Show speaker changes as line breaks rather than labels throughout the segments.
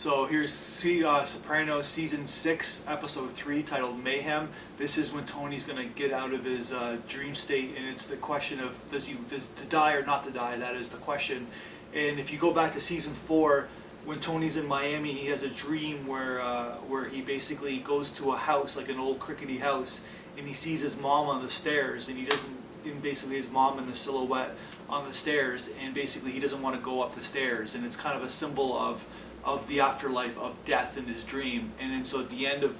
So here's Sopranos season 6, episode 3, titled Mayham. This is when Tony's gonna get out of his dream state, and it's the question of does to die or not to die. That is the question. And if you go back to season 4, when Tony's in Miami, he has a dream where he basically goes to a house, like an old crickety house, and he sees his mom on the stairs, and he doesn't. And basically, his mom in the silhouette on the stairs, and basically he doesn't want to go up the stairs, and it's kind of a symbol of the afterlife, of death in his dream. And then so at the end of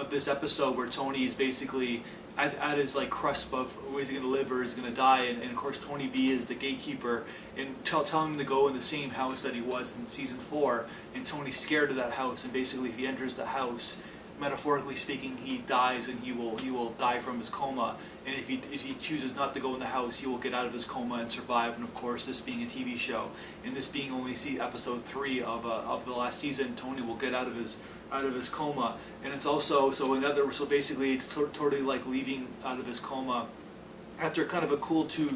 this episode, where Tony is basically at his like cusp of is he going to live or is he going to die, and of course Tony B is the gatekeeper and telling him to go in the same house that he was in season 4, and Tony's scared of that house, and basically if he enters the house, metaphorically speaking, he dies, and he will die from his coma. And if he chooses not to go in the house, he will get out of his coma and survive. And of course, this being a TV show, and this being only episode 3 of the last season, Tony will get out of his coma. And it's also so basically it's totally like leaving out of his coma after kind of a cool two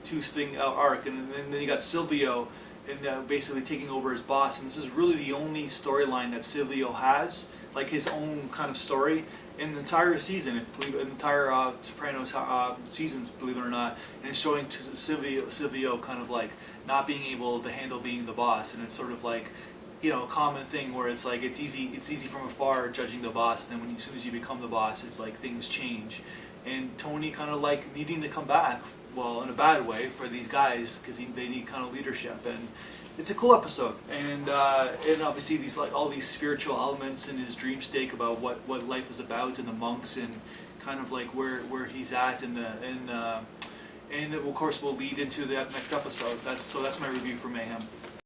thing arc. And then you got Silvio and basically taking over his boss. And this is really the only storyline that Silvio has, like his own kind of story in the entire season, the entire Sopranos seasons, believe it or not. And it's showing Silvio kind of like not being able to handle being the boss, and it's sort of like, you know, a common thing where it's like it's easy from afar judging the boss, and then as soon as you become the boss, it's like things change. And Tony kind of like needing to come back, well, in a bad way for these guys, because they need kind of leadership. And it's a cool episode, and obviously these like all these spiritual elements in his dream state about what life is about, and the monks, and kind of like where he's at, and of course will lead into the next episode. That's my review for Mayhem.